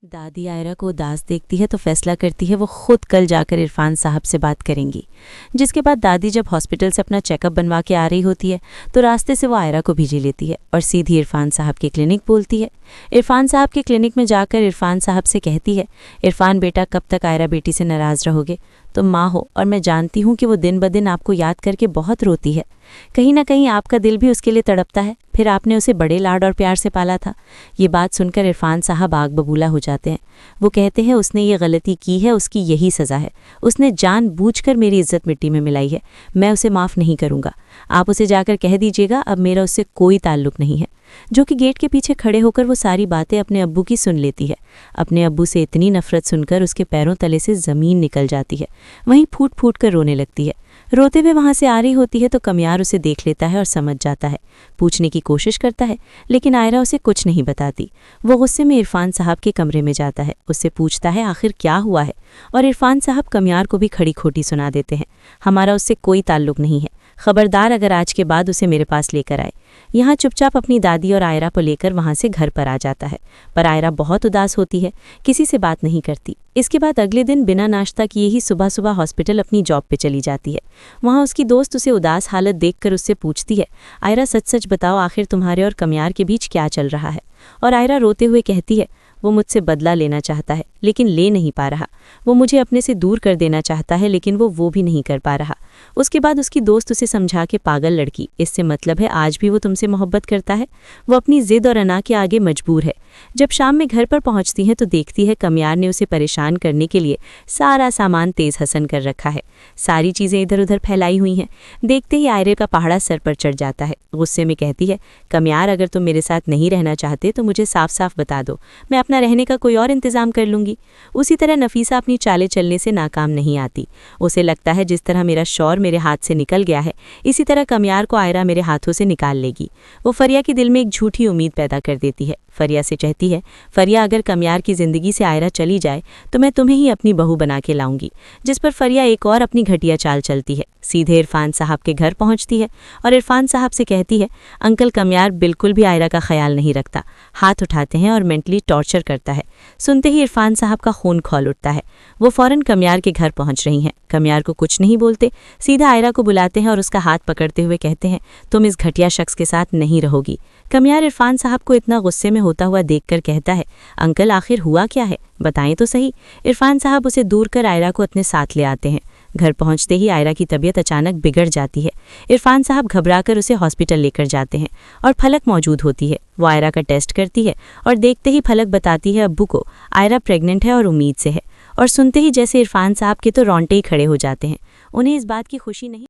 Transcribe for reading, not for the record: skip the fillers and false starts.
दादी आयरा को उदास देखती है तो फैसला करती है वो खुद कल जाकर इरफान साहब से बात करेंगी। जिसके बाद दादी जब हॉस्पिटल से अपना चेकअप बनवा के आ रही होती है तो रास्ते से वो आयरा को भेजी लेती है और सीधी इरफान साहब के क्लिनिक बोलती है। इरफान साहब के क्लिनिक में जाकर इरफान साहब से कहती है, इरफान बेटा कब तक आयरा बेटी से नाराज़ रहोगे? तुम माँ हो और मैं जानती हूँ कि वो दिन ब दिन आपको याद करके बहुत रोती है। कहीं ना कहीं आपका दिल भी उसके लिए तड़पता है। फिर आपने उसे बड़े लाड और प्यार से पाला था। ये बात सुनकर इरफान साहब आग बबूला हो जाते हैं। वो कहते हैं उसने ये गलती की है, उसकी यही सज़ा है। उसने जानबूझकर मेरी इज्जत मिट्टी में मिलाई है। मैं उसे माफ़ नहीं करूँगा। आप उसे जाकर कह दीजिएगा अब मेरा उससे कोई ताल्लुक़ नहीं है। जो कि गेट के पीछे खड़े होकर वो सारी बातें अपने अब्बू की सुन लेती है। अपने अब्बू से इतनी नफरत सुनकर उसके पैरों तले से ज़मीन निकल जाती है। वहीं फूट फूट कर रोने लगती है। रोते हुए वहाँ से आ रही होती है तो कमियार उसे देख लेता है और समझ जाता है। पूछने की कोशिश करता है लेकिन आयरा उसे कुछ नहीं बताती। वो गुस्से में इरफान साहब के कमरे में जाता है। उससे पूछता है आखिर क्या हुआ है, और इरफान साहब कमियार को भी खड़ी खोटी सुना देते हैं। हमारा उससे कोई ताल्लुक़ नहीं है। खबरदार अगर आज के बाद उसे मेरे पास लेकर आए। यहाँ चुपचाप अपनी दादी और आयरा को लेकर वहाँ से घर पर आ जाता है। पर आयरा बहुत उदास होती है, किसी से बात नहीं करती। इसके बाद अगले दिन बिना नाश्ता किए ही सुबह सुबह हॉस्पिटल अपनी जॉब पे चली जाती है। वहाँ उसकी दोस्त उसे उदास हालत देखकर उससे पूछती है, आयरा सच सच बताओ आखिर तुम्हारे और कमियार के बीच क्या चल रहा है? और आयरा रोते हुए कहती है वो मुझसे बदला लेना चाहता है लेकिन ले नहीं पा रहा। वो मुझे अपने से दूर कर देना चाहता है लेकिन वो भी नहीं कर पा रहा। उसके बाद उसकी दोस्त उसे समझा के पागल लड़की, इससे मतलब है आज भी वो तुमसे मोहब्बत करता है। वो अपनी जिद और अना के आगे मजबूर है। जब शाम में घर पर पहुंचती है तो देखती है कमियार ने उसे परेशान करने के लिए सारा सामान तेज हसन कर रखा है। सारी चीज़ें इधर उधर फैलाई हुई हैं। देखते ही आयरे का पहाड़ा सर पर चढ़ जाता है। गुस्से में कहती है, कमियार अगर तुम मेरे साथ नहीं रहना चाहते तो मुझे साफ साफ बता दो, मैं अपना रहने का कोई और इंतज़ाम कर लूँगी। उसी तरह नफीसा अपनी चालें चलने से नाकाम नहीं आती। उसे लगता है जिस तरह मेरा शौर मेरे हाथ से निकल गया है इसी तरह कमियार को आयरा मेरे हाथों से निकाल लेगी। वो फरिया के दिल में एक झूठी उम्मीद पैदा कर देती है। फरिया से कहती है, फरिया अगर कमियार की ज़िंदगी से आयरा चली जाए तो मैं तुम्हें ही अपनी बहू बना के लाऊंगी। जिस पर फरिया एक और अपनी घटिया चाल चलती है। सीधे इरफान साहब के घर पहुंचती है और इरफान साहब से कहती है, अंकल कमियार बिल्कुल भी आयरा का ख्याल नहीं रखता। हाथ उठाते हैं और मेंटली टॉर्चर करता है। सुनते ही इरफान साहब का खून खौल उठता है। वो फ़ौरन कमियार के घर पहुंच रही हैं। कमियार को कुछ नहीं बोलते, सीधा आयरा को बुलाते हैं और उसका हाथ पकड़ते हुए कहते हैं, तुम इस घटिया शख्स के साथ नहीं रहोगी। कमियार इरफान साहब को इतना गुस्से में होता हुआ देखकर कहता है, अंकल आखिर हुआ क्या है, बताएं तो सही। इरफान साहब उसे दूर कर आयरा को अपने साथ ले आते हैं। घर पहुंचते ही आयरा की तबीयत अचानक बिगड़ जाती है। इरफान साहब घबराकर उसे हॉस्पिटल लेकर जाते हैं और फलक मौजूद होती है। वो आयरा का टेस्ट करती है और देखते ही फलक बताती है अब्बू को आयरा प्रेग्नेंट है और उम्मीद से है। और सुनते ही जैसे इरफान साहब के तो रोंगटे ही खड़े हो जाते हैं। उन्हें इस बात की खुशी नहीं